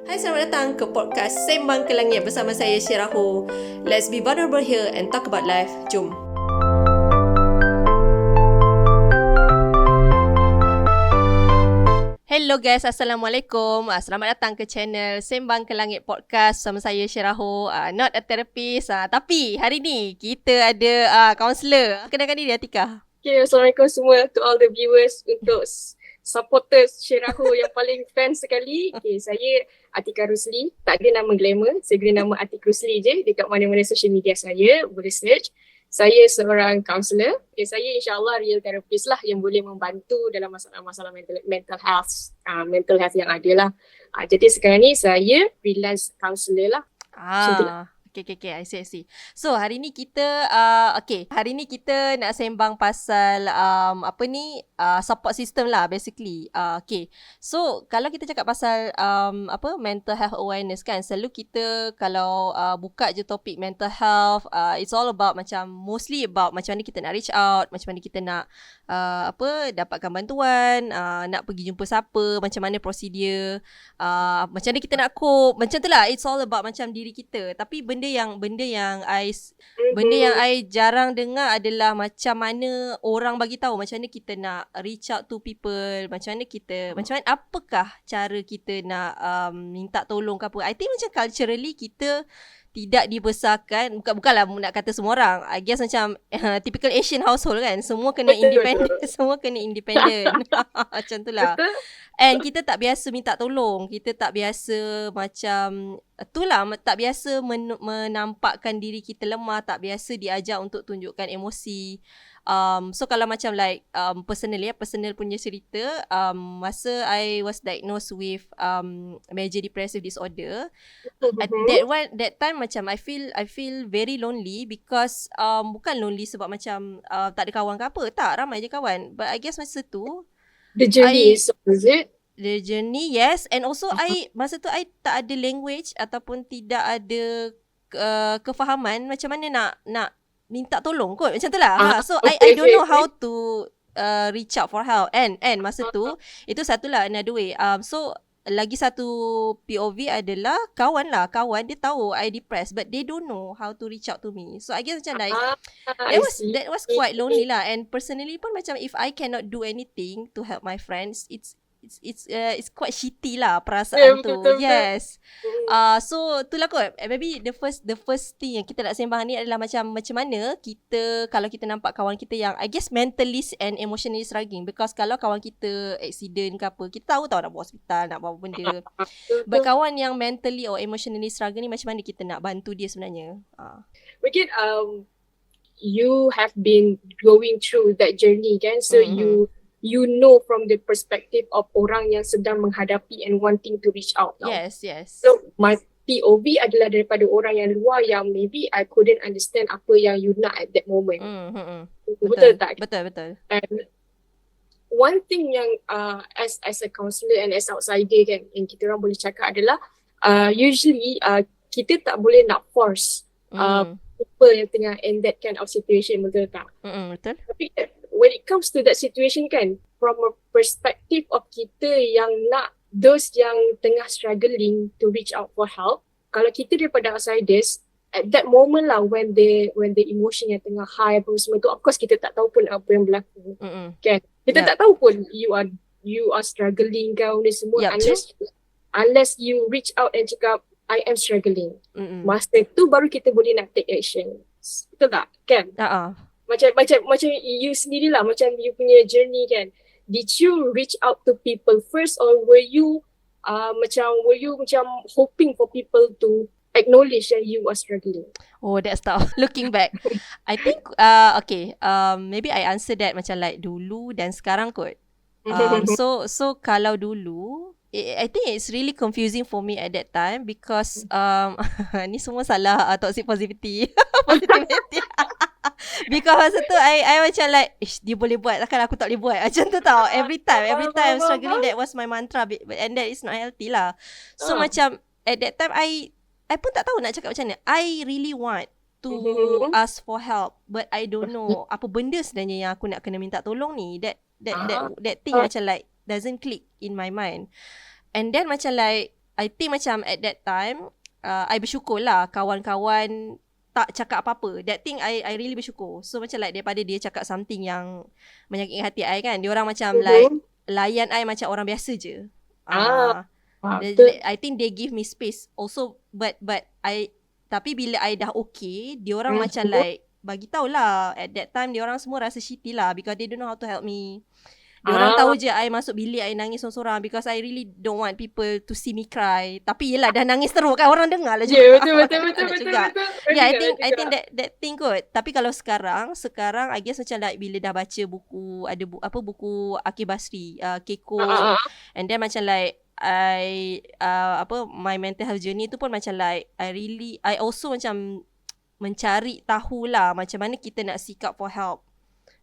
Hai, selamat datang ke podcast Sembang ke Langit bersama saya Syeraho. Let's be vulnerable here and talk about life. Jom. Hello guys, Assalamualaikum. Selamat datang ke channel Sembang ke Langit podcast bersama saya Syeraho. Not a therapist, tapi hari ni kita ada kaunselor. Kenalkan diri Atiqah. Okay, Assalamualaikum semua to all the viewers, untuk supporters Syeraho yang paling fans sekali. Okay, saya Atiqah Rusli. Tak ada nama glamour, saya guna nama Atiqah Rusli je dekat mana-mana social media saya, boleh search. Saya seorang kaunselor. Okay, saya insyaAllah real therapist lah yang boleh membantu dalam masalah-masalah mental health yang ada lah. Jadi sekarang ni saya freelance counselor lah. Okay, I see. So, hari ni kita hari ni kita nak sembang pasal support system lah basically. Okay. So, kalau kita cakap pasal mental health awareness kan, selalu kita kalau buka je topik mental health, it's all about mostly about macam mana kita nak reach out, macam mana kita nak dapatkan bantuan, nak pergi jumpa siapa, macam mana prosedur, macam mana kita nak cope, macam tu lah. It's all about macam diri kita. Tapi benda yang I jarang dengar adalah macam mana orang bagi tahu macam mana kita nak reach out to people, macam mana apakah cara kita nak minta tolong ke apa. I think macam culturally kita tidak dibesarkan, bukanlah nak kata semua orang, I guess macam typical Asian household kan, semua kena independent, semua kena independent. Macam tu lah. And kita tak biasa minta tolong, kita tak biasa macam itulah, tak biasa menampakkan diri kita lemah, tak biasa diajar untuk tunjukkan emosi. So kalau macam personal punya cerita, masa I was diagnosed with major depressive disorder, at that time macam I feel very lonely because bukan lonely sebab macam tak ada kawan ke apa, tak, ramai je kawan, but I guess masa tu the journey is it? The journey, yes. And also masa tu I tak ada language ataupun tidak ada kefahaman macam mana nak minta tolong kot, macam tu lah. So I don't know how to reach out for help. And masa tu itu satulah another way. So lagi satu POV adalah kawan dia tahu I depressed but they don't know how to reach out to me. So I guess macam that was quite lonely lah. And personally pun macam if I cannot do anything to help my friends, it's quite shitty lah perasaan tu. Betul. Yes. So itulah kot. Maybe the first thing yang kita nak sembang ni adalah macam mana kita, kalau kita nampak kawan kita yang I guess mentally and emotionally struggling, because kalau kawan kita accident ke apa, kita tahu nak bawa hospital, nak bawa benda. But kawan yang mentally or emotionally struggling ni, macam mana kita nak bantu dia sebenarnya? Mungkin you have been going through that journey kan, so you know from the perspective of orang yang sedang menghadapi and wanting to reach out now. Yes. So my POV adalah daripada orang yang luar yang maybe I couldn't understand apa yang you nak at that moment. Betul tak? Betul. And one thing yang as a counselor and as outsider kan, yang kita orang boleh cakap adalah usually kita tak boleh nak force people yang tengah in that kind of situation, betul tak? Betul. Tapi when it comes to that situation kan, from a perspective of kita yang nak those yang tengah struggling to reach out for help, kalau kita daripada outsiders, at that moment lah when the emotion yang tengah high apa semua tu, of course kita tak tahu pun apa yang berlaku. Kan? Kita tak tahu pun you are struggling kau ni semua, unless you reach out and cakap I am struggling. Masa tu baru kita boleh nak take action. Betul tak? Kan? Macam you sendirilah, macam you punya journey kan. Did you reach out to people first, or were you macam hoping for people to acknowledge that you are struggling? Oh, that's tough. Looking back, I think maybe I answer that macam like dulu dan sekarang kot. So kalau dulu, I think it's really confusing for me at that time because ni semua salah toxic positivity. Because masa tu I macam like dia boleh buat, takkan aku tak boleh buat, macam tu tau. Every time I'm struggling, that was my mantra, and that is not healthy lah. So macam at that time I pun tak tahu nak cakap macam mana. I really want to ask for help, but I don't know apa benda sebenarnya yang aku nak kena minta tolong ni. That thing macam like doesn't click in my mind. And then macam like I think macam at that time I bersyukur lah kawan-kawan tak cakap apa-apa. That thing I really bersyukur. So macam like daripada dia cakap something yang menyakitkan hati I kan, dia orang macam like layan I macam orang biasa je. I think they give me space also, but tapi bila I dah okay, dia orang macam like bagi tahulah at that time dia orang semua rasa shitty lah because they don't know how to help me. Dia orang tahu je I masuk bilik I nangis sorang-sorang because I really don't want people to see me cry. Tapi yelah dah nangis teruk kan, orang dengar lah juga. Yeah, betul. Yeah, I think that thing kot. Tapi kalau sekarang I guess macam like bila dah baca buku, ada buku Atiqah Rusli, Keko, and then macam like my mental health journey tu pun macam like I also macam mencari tahulah macam mana kita nak seek out for help.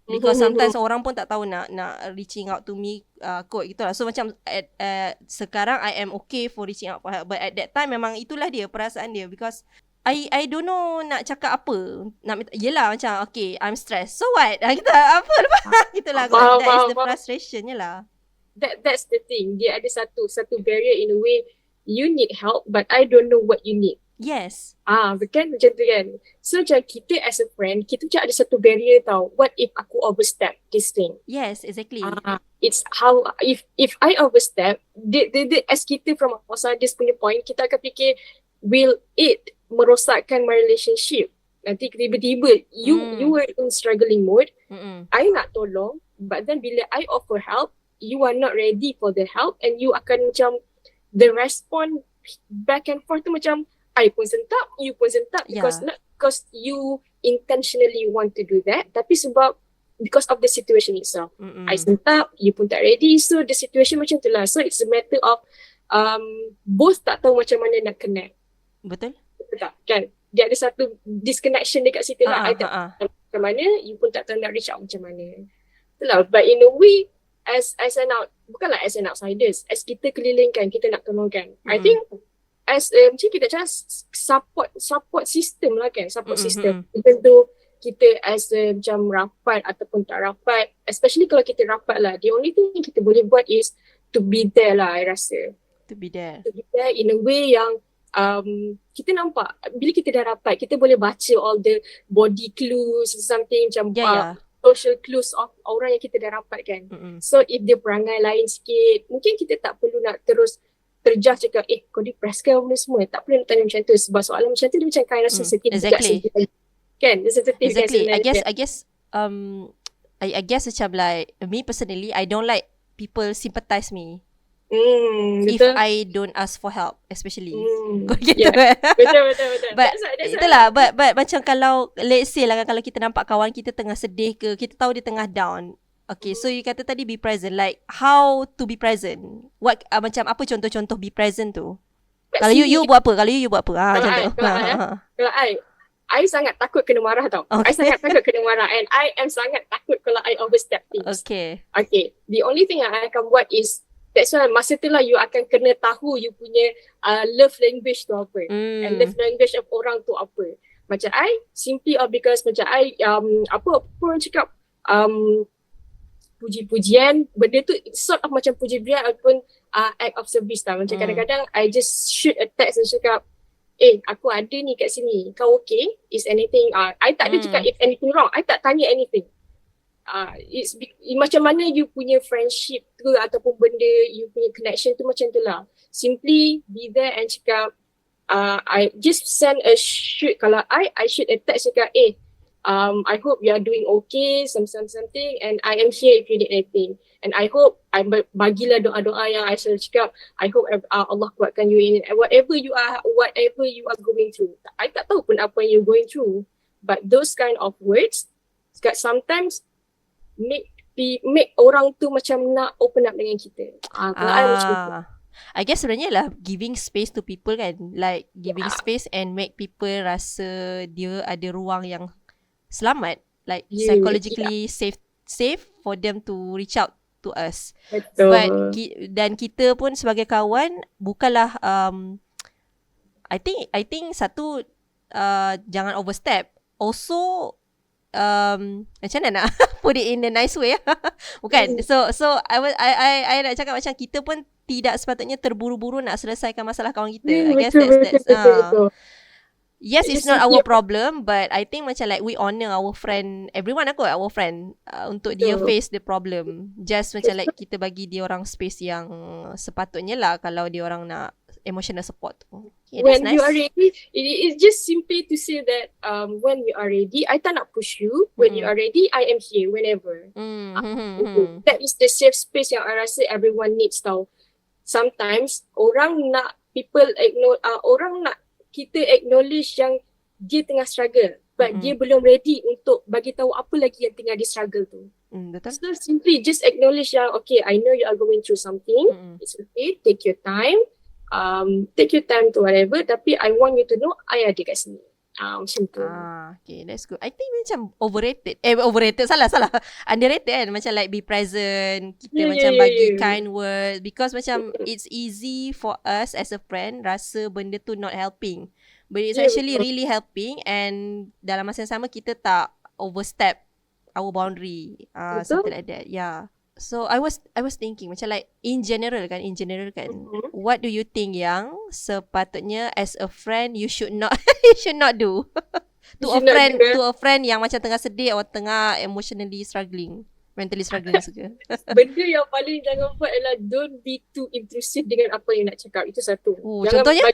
Because sometimes orang pun tak tahu nak reaching out to me kot gitu lah. So macam sekarang I am okay for reaching out for help, but at that time memang itulah dia perasaan dia, because I don't know nak cakap apa. Yelah macam okay, I'm stressed, so what? Kita apa lepas gitulah kot. That is the frustration je lah. That's the thing. Dia ada satu barrier in a way. You need help, but I don't know what you need. Yes. Bukan macam tu kan. So macam kita as a friend, kita macam ada satu barrier tau. What if aku overstep this thing? Yes, exactly. It's how, if I overstep, as kita from outsiders punya point, kita akan fikir, will it merosakkan my relationship? Nanti tiba-tiba, you were in struggling mode, I nak tolong, but then bila I offer help, you are not ready for the help, and you akan macam, the response back and forth tu macam, I pun sentap, you pun sentap, because not because you intentionally want to do that, tapi sebab because of the situation itself. I sentap, you pun tak ready, so the situation macam tu lah. So it's a matter of both tak tahu macam mana nak connect. Betul? Betul tak? Kan? Dia ada satu disconnection dekat situ lah. I tak tahu macam mana, you pun tak tahu nak reach out macam mana. Itulah, but in a way, as bukanlah as an outsiders, as kita kelilingkan, kita nak tolongkan. I think as macam kita macam support system lah kan, support system. Tentu kita as macam rapat ataupun tak rapat, especially kalau kita rapat lah, the only thing yang kita boleh buat is to be there lah, I rasa. To be there in a way yang kita nampak, bila kita dah rapat, kita boleh baca all the body clues, something macam social clues of orang yang kita dah rapat kan. So if dia perangai lain sikit, mungkin kita tak perlu nak terus terjah cakap, kau depressed ke benda semua. Tak perlu nak tanya macam tu, sebab soalan macam tu dia macam kind rasa sensitif. Exactly. Kan? Dia sensitif. Exactly. I guess macam like, me personally, I don't like people sympathize me. If betul. I don't ask for help, especially. Gitu. Betul. But itulah, but macam kalau, let's say lah, kalau kita nampak kawan kita tengah sedih ke, kita tahu dia tengah down. Okay, so you kata tadi be present. Like, how to be present? What macam apa contoh-contoh be present tu? Kalau you buat apa? Macam tu. Kalau I sangat takut kena marah tau. I sangat takut kena marah, and I am sangat takut kalau I overstep things. Okay. The only thing yang I akan buat is, that's why masa tu lah you akan kena tahu you punya love language tu apa. And love language of orang tu apa. Macam I, simply because macam I, apa orang cakap, puji-pujian, benda tu sort of macam puji-pujian ataupun act of service lah. Macam kadang-kadang I just shoot a text and cakap, aku ada ni kat sini, kau okay? Is anything, I tak ada cakap if anything wrong, I tak tanya anything. It's macam mana you punya friendship tu ataupun benda, you punya connection tu macam tu lah. Simply be there and cakap, I just send a shoot, kalau I shoot a text cakap, I hope you are doing okay, something, and I am here if you need anything. And I hope, bagilah doa-doa yang I selalu cakap, I hope Allah kuatkan you in whatever you are going through. I tak tahu pun apa yang you going through, but those kind of words sometimes make orang tu macam nak open up dengan kita. I guess sebenarnya lah giving space to people kan, like giving space and make people rasa dia ada ruang yang selamat, like psychologically safe for them to reach out to us. Betul. But dan kita pun sebagai kawan bukanlah I think satu jangan overstep. Also macam mana nak put it in a nice way. Bukan. So I nak cakap macam kita pun tidak sepatutnya terburu-buru nak selesaikan masalah kawan kita. I guess that's yes, it's not our problem, but I think macam like we honor our friend, everyone our friend untuk dia face the problem. Just macam like kita bagi dia orang space yang sepatutnya lah kalau dia orang nak emotional support. Yeah, when you are ready, it's just simply to say that when you are ready, I tak nak push you. When you are ready, I am here whenever. That is the safe space yang I rasa everyone needs tau. Sometimes orang nak orang nak kita acknowledge yang dia tengah struggle, but dia belum ready untuk bagi tahu apa lagi yang tengah dia struggle tu. Betul. So simply just acknowledge yang okay, I know you are going through something. It's okay, take your time. Take your time to whatever, tapi I want you to know I ada kat sini. Macam tu. Okay, that's good. I think macam overrated. Salah. Underrated kan. Macam like be present. Kita bagi kind words. Because macam it's easy for us as a friend rasa benda tu not helping. But it's actually really helping. And dalam masa yang sama kita tak overstep our boundary. Something like that. Yeah. So I was thinking macam like in general kan what do you think yang sepatutnya as a friend you should not do to a friend yang macam tengah sedih atau tengah emotionally struggling, mentally struggling juga. Benda yang paling jangan buat adalah don't be too intrusive dengan apa yang nak cakap. Itu satu. Contohnya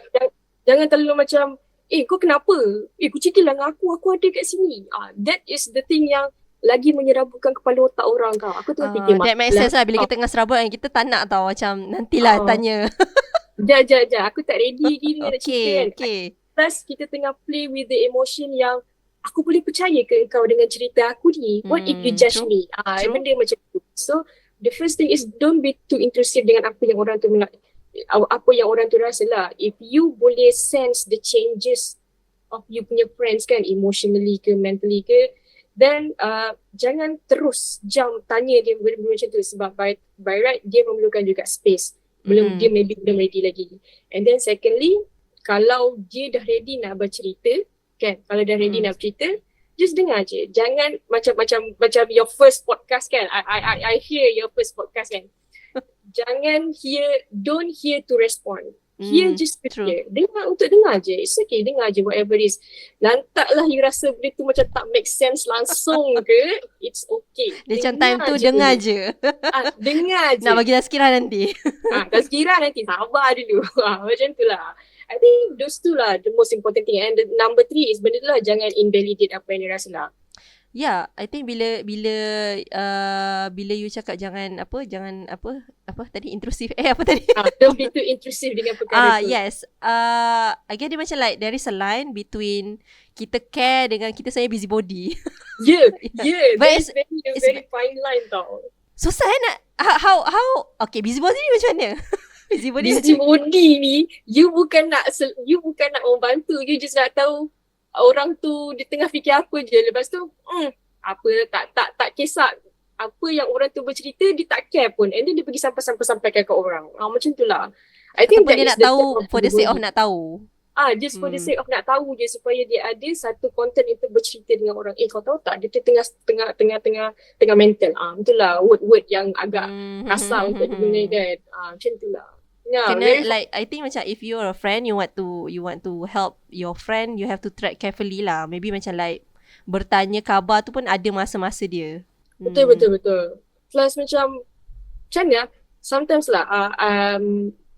jangan terlalu macam kau kenapa? Kau cerita lah dengan aku ada kat sini. That is the thing yang lagi menyerabutkan kepala otak orang kau. Aku tengah fikir that makes sense lah. Bila kita tengah serabut kan, kita tak nak tahu macam nantilah tanya. Sekejap. Aku tak ready lagi dengan nak cerita kan. Plus kita tengah play with the emotion yang aku boleh percaya ke kau dengan cerita aku ni? What if you judge me? Benda macam tu. So the first thing is don't be too intrusive dengan apa yang orang tu rasa lah. If you boleh sense the changes of you punya friends kan, emotionally ke mentally ke, then jangan terus tanya dia benda-benda macam tu, sebab by right dia memerlukan juga space. Dia maybe belum ready lagi. And then secondly, kalau dia dah ready nak bercerita kan, kalau dah ready nak bercerita, just dengar je. Jangan macam your first podcast kan. I hear your first podcast kan. Don't hear to respond. Hear just to hear. Dengar untuk dengar je. It's okay, dengar je whatever it is. Lantaklah you rasa benda tu macam tak make sense langsung ke, it's okay. Dia macam time tu dengar je. Dengar je. Nak bagi tazkirah nanti. Tazkirah nanti, sabar dulu. Macam tu lah. I think those two lah the most important thing. And the number 3 is benda tu lah, jangan invalidate apa yang dia rasa lah. Yeah, I think bila you cakap jangan apa tadi intrusif apa tadi? Don't be too intrusive dengan perkara tu. Yes. I guess dia macam like there is a line between kita care dengan kita sebenarnya busybody. Yeah. But it's very fine line tau. Susah nak how okay, busybody ni macam mana? Busybody ni you bukan nak membantu, you just nak tahu orang tu dia tengah fikir apa je. Lepas tu apa tak kisah apa yang orang tu bercerita, dia tak care pun, and then dia pergi sampaikan ke orang. Macam tu lah. I think dia nak tahu for the sake of nak tahu. Just for the sake of nak tahu je, supaya dia ada satu content untuk bercerita dengan orang. Kau tahu tak, dia tengah mental. Itulah word yang agak kasar untuk digunakan. Macam tu lah. Kena like I think macam if you're a friend, you want to help your friend, you have to tread carefully lah. Maybe macam like bertanya khabar tu pun ada masa-masa dia. Betul. Plus macam ni sometimes lah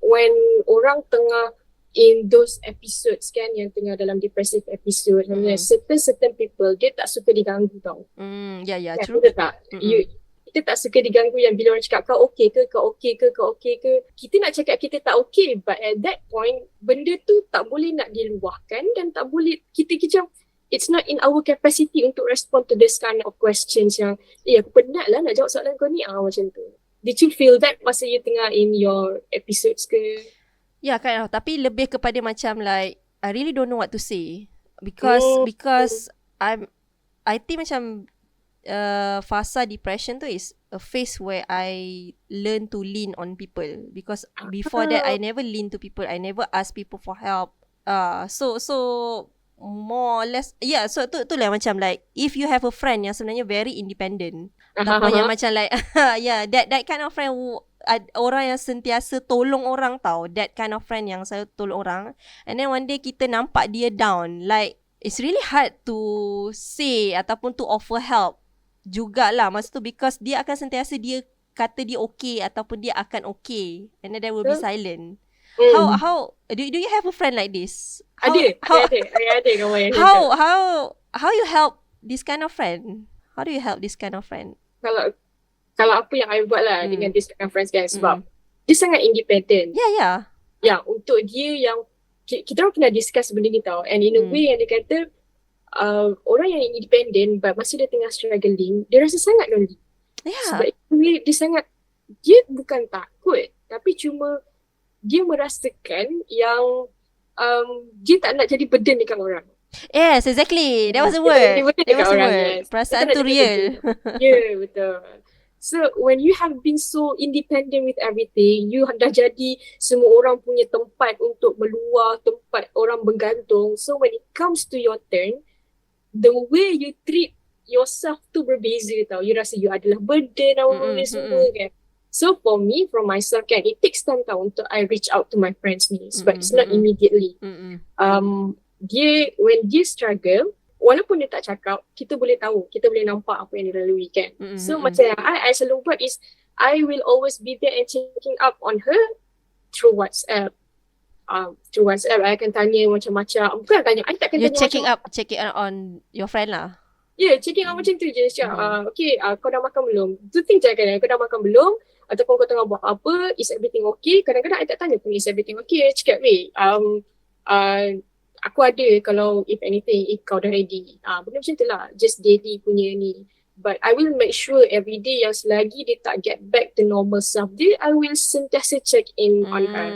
when orang tengah in those episodes kan, yang tengah dalam depressive episode, certain people dia tak suka diganggu tau. True. Betul tak? Kita tak suka diganggu yang bila orang cakap kau okey ke. Kita nak cakap kita tak okey, but at that point benda tu tak boleh nak diluahkan, dan tak boleh kita it's not in our capacity untuk respond to this kind of questions yang aku penat lah nak jawab soalan kau ni. Macam tu. Did you feel that masa you tengah in your episodes ke? Ya kan, tapi lebih kepada macam like I really don't know what to say because I think macam fasa depression tu is a phase where I learn to lean on people, because before that I never lean to people, I never ask people for help. So more or less, so tu lah macam like if you have a friend yang sebenarnya very independent ataupun yang macam like that kind of friend who, orang yang sentiasa tolong orang tau, that kind of friend yang selalu tolong orang, and then one day kita nampak dia down, like it's really hard to say ataupun to offer help jugalah masa tu, because dia akan sentiasa dia kata dia okay ataupun dia akan okay, and then there will be silent. How do you have a friend like this? Ada kawan yang how you help this kind of friend? How do you help this kind of friend? Kalau apa yang I buat lah dengan this kind of friends kan, sebab dia sangat independent. Ya, untuk dia yang kita orang pernah discuss benda ni tau, and in a way yang dia kata orang yang independent but masa dia tengah struggling, dia rasa sangat lonely. Sebab dia bukan takut, tapi cuma dia merasakan yang dia tak nak jadi burden dekat orang. Yes, exactly. That was the word. Perasaan tu real. Ya, betul. So when you have been so independent with everything, you dah jadi semua orang punya tempat untuk meluah, tempat orang bergantung. So when it comes to your turn, the way you treat yourself tu berbeza tau. You rasa you adalah burden awak semua kan. So for me, from myself kan, it takes time tau untuk I reach out to my friends ni, sebab it's not immediately. When dia struggle, walaupun dia tak cakap, kita boleh tahu, kita boleh nampak apa yang dia lalui kan. So macam yang I selalu buat is, I will always be there and checking up on her through WhatsApp. I akan tanya macam-macam. Bukan tanya, I takkan tanya checking up on your friend lah. Checking out macam tu je. Okay, kau dah makan belum? Tu thing je kan, kau dah makan belum? Ataupun kau tengah buat apa? Is everything okay? Kadang-kadang I tak tanya pun, is everything okay? Cakap, aku ada kalau if anything, if kau dah ready. Benda macam tu lah. Just daily punya ni. But I will make sure every day yang selagi dia tak get back to normal self dia, I will sentiasa check in on her.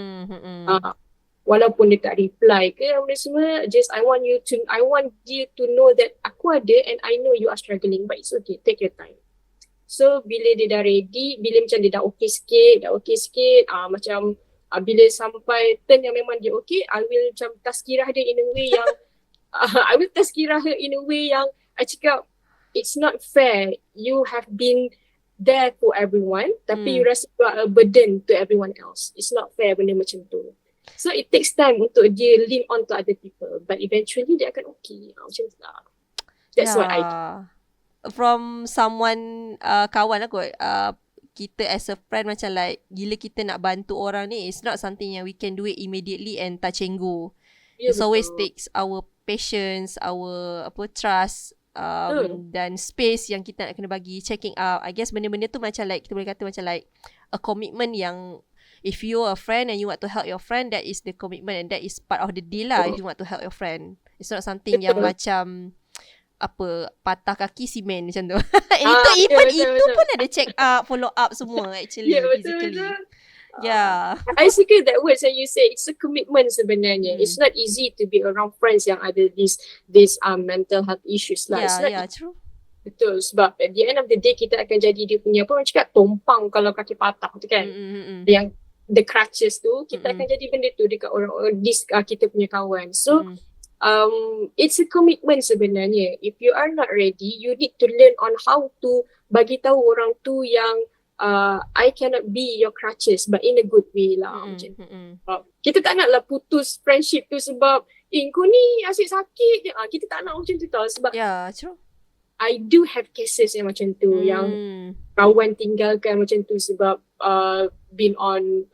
Walaupun dia tak reply ke benda semua, just I want you to know that aku ada and I know you are struggling, but it's okay, take your time. So bila dia dah ready, bila macam dia dah okay sikit, macam bila sampai turn yang memang dia okay, I will macam tazkirah dia in a way yang I cakap, it's not fair, you have been there for everyone, tapi you rasa you are a burden to everyone else. It's not fair benda macam tu. So it takes time untuk dia lean on to other people, but eventually dia akan okay. Macam tu lah. That's what I do. From someone, kawan aku, kita as a friend macam like, gila kita nak bantu orang ni, it's not something yang we can do it immediately and touch and go. It always takes our patience, our trust, dan space yang kita nak kena bagi, checking up. I guess benda-benda tu macam like, kita boleh kata macam like a commitment yang, if you're a friend and you want to help your friend, that is the commitment and that is part of the deal lah. If you want to help your friend, it's not something yang macam patah kaki simen macam tu. Itu pun ada check up, follow up semua actually, physically. I suka that words yang you say, it's a commitment sebenarnya. It's not easy to be around friends yang ada this mental health issues lah. True. Betul, sebab at the end of the day kita akan jadi dia punya apa orang cakap, tompang kalau kaki patah tu kan. Yang the crutches tu, kita akan jadi benda tu dekat orang kita punya kawan. So it's a commitment sebenarnya. If you are not ready, you need to learn on how to bagi tahu orang tu yang I cannot be your crutches, but in a good way lah. Kita tak naklah putus friendship tu sebab kau ni asyik sakit je. Kita tak nak macam tu tau. Sebab true. I do have cases yang macam tu, yang kawan tinggalkan macam tu sebab been on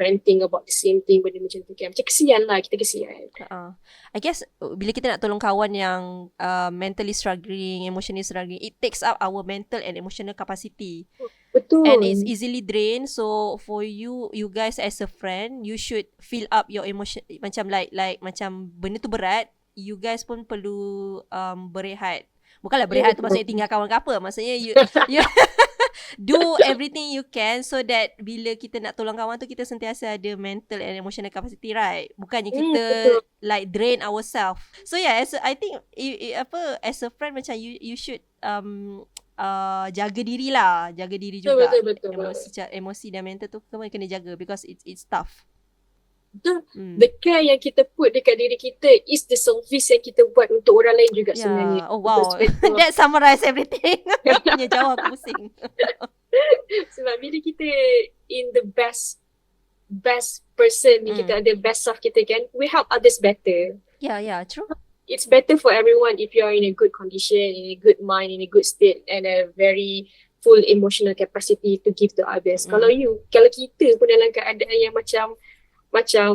ranting about the same thing, benda macam tu kan. Macam kesian lah, kita kesian. I guess bila kita nak tolong kawan yang mentally struggling, emotionally struggling, it takes up our mental and emotional capacity. Betul. And it's easily drained. So for you guys as a friend, you should fill up your emotion. Macam like macam benda tu berat, you guys pun perlu berehat. Bukanlah berehat tu maksudnya tinggal kawan ke apa. Maksudnya you do everything you can so that bila kita nak tolong kawan tu, kita sentiasa ada mental and emotional capacity, right? Bukannya kita like drain ourselves. So I think as a friend macam you should jaga diri lah. Jaga diri juga. Betul. Emosi dan mental tu kena jaga because it's tough. The care yang kita put dekat diri kita is the service yang kita buat untuk orang lain juga sebenarnya. Oh wow. That summarize everything. Punya jawab aku pusing. Sebab bila kita in the best person, kita ada best self kita kan, we help others better. Yeah, true. It's better for everyone if you are in a good condition, in a good mind, in a good state and a very full emotional capacity to give to others. Kalau kita pun dalam keadaan yang macam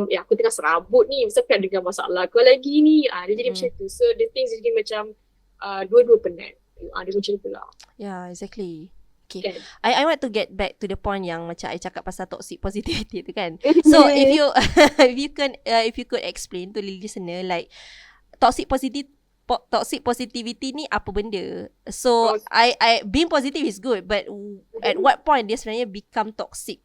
aku tengah serabut ni, siapa nak dengar masalah aku lagi ni, dia jadi macam tu. So the things jadi macam dua-dua penat. Dia macam tu lah. Yeah, exactly. Okay. Kan? I want to get back to the point yang macam I cakap pasal toxic positivity tu kan. So if you could explain to the listener like toxic positivity ni apa benda? So I being positive is good, but at what point dia sebenarnya become toxic?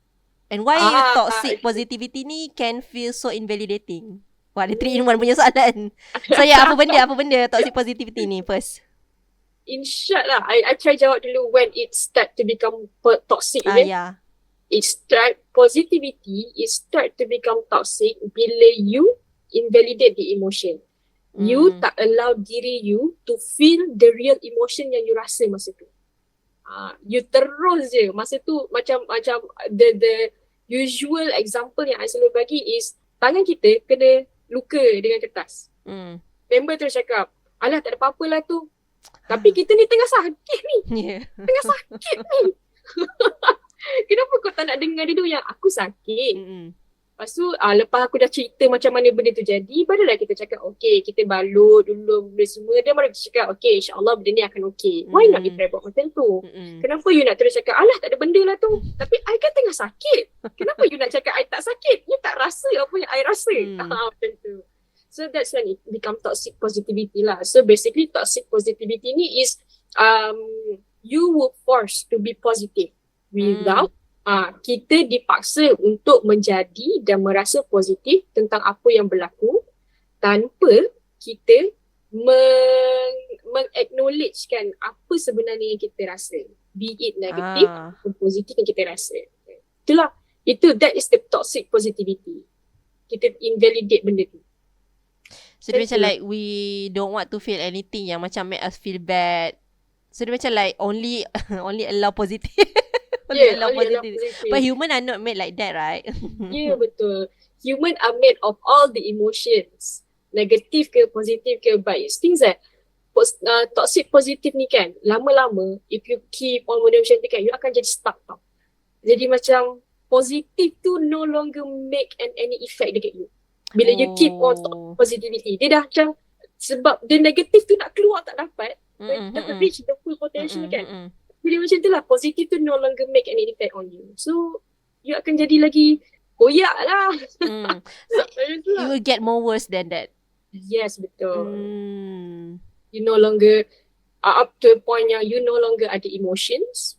And why toxic positivity ni can feel so invalidating? Wah, ada 3-in-1 punya soalan. So apa benda toxic positivity ni first? In short lah, I try jawab dulu when it start to become toxic. Yeah. Positivity start to become toxic bila you invalidate the emotion. You tak allow diri you to feel the real emotion yang you rasa masa tu. You terus je masa tu macam the usual example yang I selalu bagi is tangan kita kena luka dengan kertas. Member terus cakap, alah tak ada apa-apa lah tu. Tapi kita ni tengah sakit ni. Tengah sakit ni. Kenapa kau tak nak dengar dulu yang aku sakit? Lepas tu lepas aku dah cerita macam mana benda tu jadi, barulah kita cakap okay, kita balut dulu benda semua. Dia baru cakap okay, insyaAllah benda ni akan okay. Why not kita buat macam tu? Kenapa you nak terus cakap alah tak ada benda lah tu? Tapi I kan tengah sakit. Kenapa you nak cakap I tak sakit? You tak rasa apa yang I rasa. Macam tu. So that's when it become toxic positivity lah. So basically toxic positivity ni is you were forced to be positive without kita dipaksa untuk menjadi dan merasa positif tentang apa yang berlaku tanpa kita meng-acknowledgekan apa sebenarnya yang kita rasa, be it negatif atau positif yang kita rasa. Itulah, that is the toxic positivity. Kita invalidate benda tu. So dia macam like we don't want to feel anything yang macam make us feel bad. So dia macam like only allow positive. Allow positive. But human are not made like that, right? Yeah, betul. Human are made of all the emotions. Negatif ke, positif ke, but it's things that toxic positive ni kan, lama-lama if you keep on benda macam tu kan, you akan jadi stuck tau. Jadi macam positif tu no longer make any effect dekat you. Bila you keep on positivity, dia dah macam sebab the negatif tu nak keluar tak dapat, tak reach the full potential kan. Bila macam tu lah, positif tu no longer make any effect on you. So, you akan jadi lagi koyak lah. You will get more worse than that. Yes, betul. You no longer, up to a point yang you no longer ada emotions.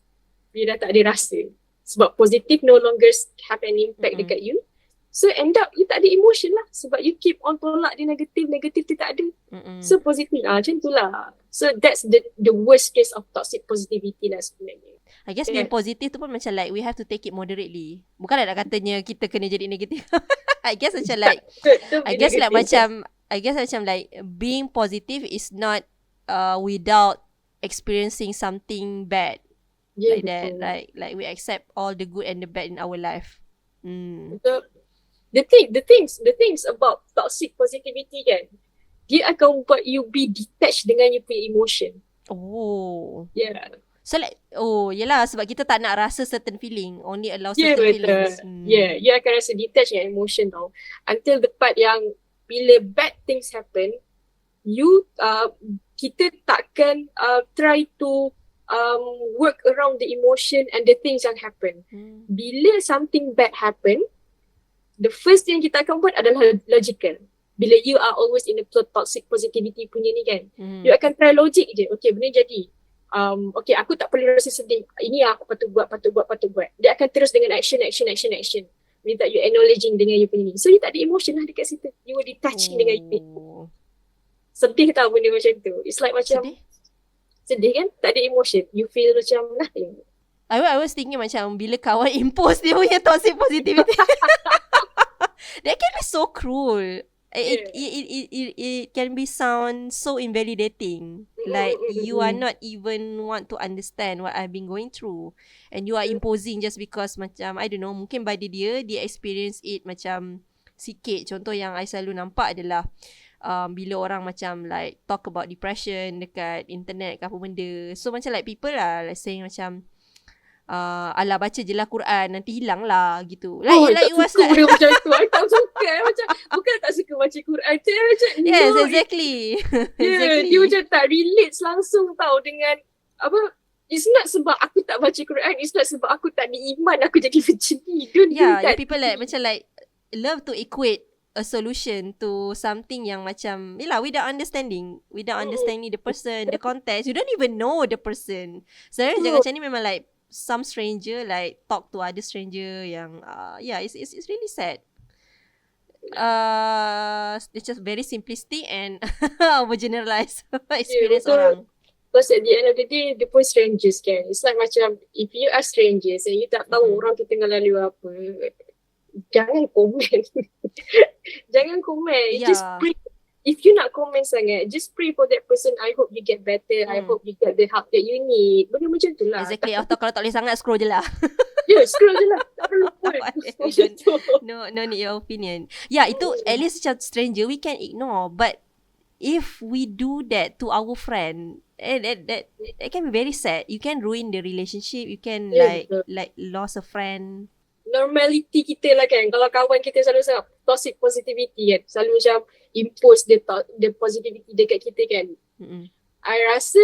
You dah tak ada rasa. Sebab positif no longer have an impact dekat you. So end up you tak ada emotion lah. Sebab you keep on tolak dia negatif tu tak ada. So positif macam tu lah. So that's the worst case of toxic positivity lah sebenarnya. I guess being positive tu pun macam like we have to take it moderately. Bukanlah nak katanya kita kena jadi negatif. I guess macam like I guess like being positive is not without experiencing something bad. Like that. Like we accept all the good and the bad in our life. The things about toxic positivity kan, dia akan buat you be detached dengan you punya emotion. Yeah. So like, yelah sebab kita tak nak rasa certain feeling, only allow certain feelings. Yeah, you akan rasa detached dengan emotion tau. Until the part yang bila bad things happen, you kita takkan try to work around the emotion and the things yang happen. Bila something bad happen, the first thing kita akan buat adalah logical. Bila you are always in the toxic positivity punya ni kan, you akan try logic je. Okay, benda jadi. Okay, aku tak perlu rasa sedih. Ini aku patut buat. Dia akan terus dengan action. Without you acknowledging dengan you punya ni. So, you tak ada emotion lah dekat situ. You were detaching dengan you. Sedih tau benda macam tu. It's like macam sedih kan? Tak ada emotion. You feel macam nothing. I was thinking macam bila kawan impose dia punya toxic positivity. That can be so cruel. Yeah. It can be sound so invalidating. Like you are not even want to understand what I've been going through, and you are imposing just because macam I don't know, mungkin pada dia experience it macam sikit. Contoh yang I selalu nampak adalah bila orang macam like talk about depression dekat internet ke apa benda. So macam like people lah like saying macam alah baca je lah Quran, nanti hilang lah gitu. Like it was suka like macam tu. I tak suka. Macam bukan tak suka baca Quran. Dia macam yes, no, exactly. exactly. Dia macam tak relate langsung tau dengan apa. It's not sebab aku tak baca Quran. It's not sebab aku tak ada iman aku jadi macam ni. Don't do that. People like macam like love to equate a solution to something yang macam without understanding the person, the context. You don't even know the person. Sebenarnya jangan macam ni memang like some stranger like talk to other stranger yang it's really sad. It's just very simplistic and overgeneralized experience orang. Because at the end of the day, dia pun strangers kan. It's like macam if you are strangers and you tak tahu orang tu tengah lalu apa, jangan komen. Jangan komen. Just pray. If you nak komen sangat, just pray for that person. I hope you get better. I hope you get the help that you need. Benda macam tu lah. Exactly. Atau kalau tak boleh sangat, scroll je lah. Scroll je lah. Tak perlu pun. No need your opinion. Itu at least macam stranger we can ignore. But if we do that to our friend, that can be very sad. You can ruin the relationship. You can like lose a friend. Normality kita lah kan. Kalau kawan kita selalu sangat toxic positivity kan. Selalu macam impose the positivity dekat kita kan. I rasa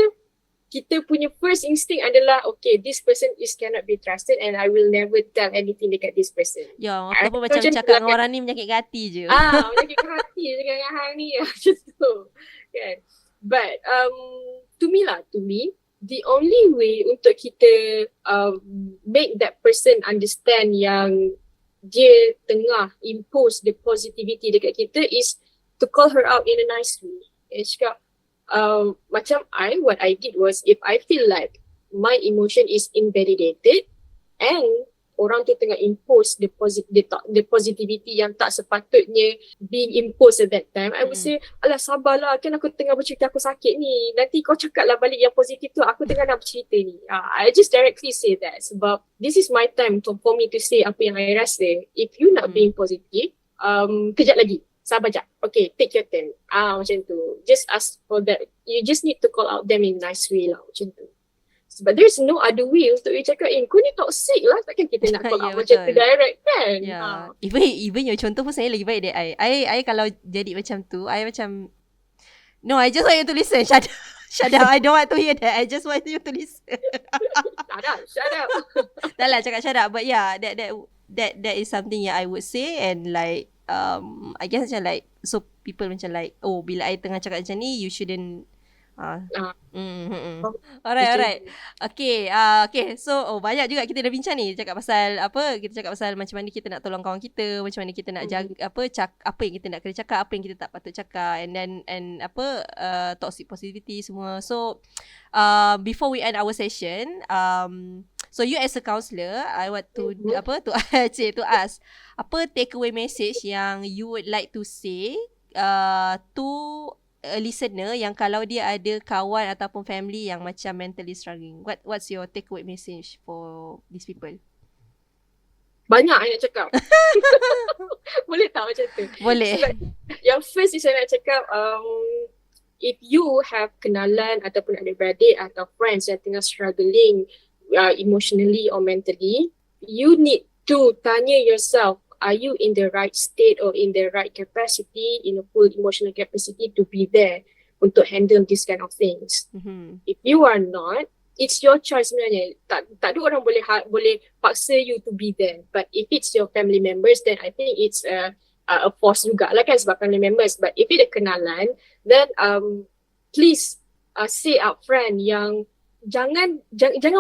kita punya first instinct adalah okay, this person cannot be trusted and I will never tell anything dekat this person. Ataupun macam cakap dengan orang ni menyakitkan hati je. Menyakitkan hati je dengan hang ni. Macam tu. Kan. But to me, the only way untuk kita make that person understand yang dia tengah impose the positivity dekat kita is to call her out in a nice way. Cakap, macam what I did was, if I feel like my emotion is invalidated and orang tu tengah impose the positivity yang tak sepatutnya being imposed at that time, I would say, alah sabarlah, kan aku tengah bercerita aku sakit ni, nanti kau cakaplah balik yang positif tu, aku tengah nak bercerita ni. I just directly say that sebab this is my time for me to say apa yang I rasa. If you not being positive, kejap lagi, sabar jap, okay, take your turn. Macam tu. Just ask for that. You just need to call out them in a nice way lah, macam tu. But there's no other way untuk you cakap, kau ni toxic lah. Takkan kita nak call out macam tu direct kan? Even your contoh pun saya lagi baik dek I kalau jadi macam tu, I macam, no, I just want you to listen. Shut up. I don't want to hear that. I just want you to listen. Shut up. Dah lah cakap shut up. But that is something yang I would say. And like I guess macam like, so people macam like, oh, bila I tengah cakap macam ni, you shouldn't Alright. Okay. So banyak juga kita dah bincang ni. Cakap pasal apa? Kita cakap pasal macam mana kita nak tolong kawan kita, macam mana kita nak jaga apa yang kita nak kena cakap, apa yang kita tak patut cakap, and toxic positivity semua. So before we end our session, so you as a counselor, I want to to ask apa takeaway message yang you would like to say to a listener yang kalau dia ada kawan ataupun family yang macam mentally struggling. What's your takeaway message for these people? Banyak I nak cakap. Boleh tak macam tu? Boleh. So, yang first is saya nak cakap, if you have kenalan ataupun adik-beradik atau friends yang tengah struggling emotionally or mentally, you need to tanya yourself, are you in the right state or in the right capacity, in a full emotional capacity to be there untuk handle this kind of things? If you are not, it's your choice sebenarnya. Tak ada orang boleh paksa you to be there. But if it's your family members, then I think it's a force jugalah kan sebab family members. But if it's a kenalan, then please say up front yang jangan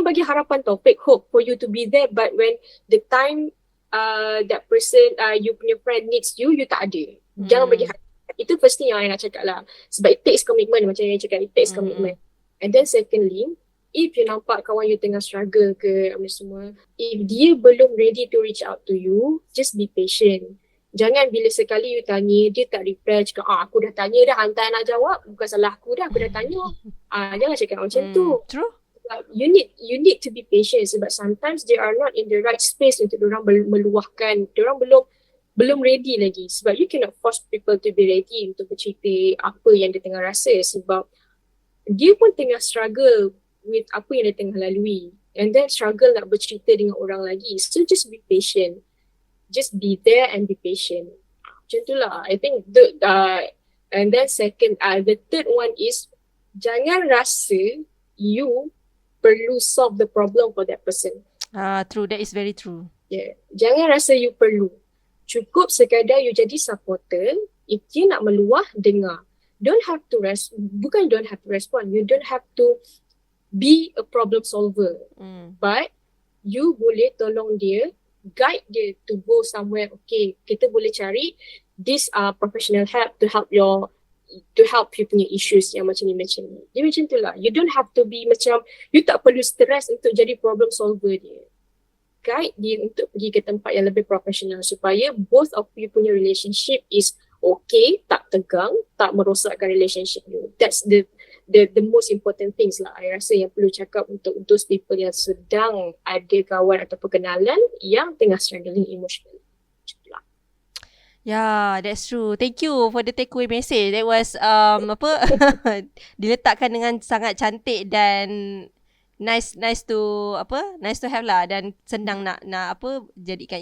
bagi harapan tau, fake hope for you to be there, but when the time that person, you punya friend needs you, you tak ada. Jangan bagi harapan. Itu first thing yang I nak cakap lah. Sebab it takes commitment, macam yang cakap, it takes commitment. And then secondly, if you nampak kawan you tengah struggle ke apa semua, if dia belum ready to reach out to you, just be patient. Jangan bila sekali you tanya, dia tak reply, cakap, aku dah tanya dah, hantar nak jawab, bukan salah aku dah, aku dah tanya. Jangan cakap macam tu. True. You need to be patient sebab sometimes they are not in the right space untuk diorang meluahkan. Diorang belum ready lagi sebab you cannot force people to be ready untuk bercerita apa yang dia tengah rasa sebab dia pun tengah struggle with apa yang dia tengah lalui and then struggle nak bercerita dengan orang lagi. So just be patient. Just be there and be patient. Macam tu lah. I think and then the third one is jangan rasa you perlu solve the problem for that person. True, that is very true. Yeah. Jangan rasa you perlu. Cukup sekadar you jadi supporter. If you nak meluah, dengar. Don't have to respond. You don't have to be a problem solver. But you boleh tolong dia, guide dia to go somewhere. Okay, kita boleh cari this professional help to help you punya issues yang macam ni. Dia macam tu lah. You don't have to be macam, you tak perlu stress untuk jadi problem solver dia. Guide dia untuk pergi ke tempat yang lebih profesional supaya both of you punya relationship is okay, tak tegang, tak merosakkan relationship you. That's the most important things lah. I rasa yang perlu cakap untuk those people yang sedang ada kawan atau perkenalan yang tengah struggling emotionally. Yeah, that's true. Thank you for the takeaway message. That was diletakkan dengan sangat cantik dan nice to have lah dan senang nak jadikan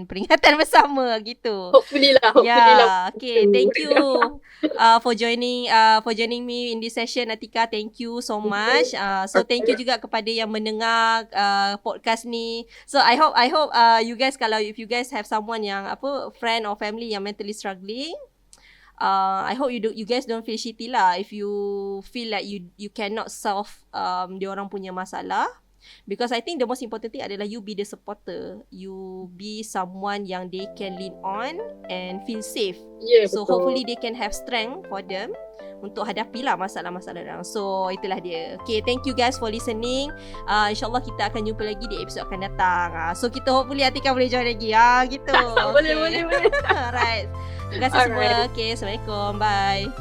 peringatan bersama gitu. Hopefully lah. Okay, thank you for joining me in this session, Atiqah. Thank you so much. So thank you juga kepada yang mendengar podcast ni. So I hope you guys, if you guys have someone yang friend or family yang mentally struggling, I hope you guys don't feel shitty lah if you feel like you cannot solve diorang punya masalah, because I think the most important thing adalah you be the supporter, you be someone yang they can lean on and feel safe. So betul. Hopefully they can have strength for them untuk hadapi lah masalah-masalah orang. So itulah dia. Okay, thank you guys for listening. InsyaAllah kita akan jumpa lagi di episod akan datang. So kita hopefully Atiqah boleh join lagi. Gitu. Boleh. Alright. Terima kasih semua. Okay, Assalamualaikum. Bye.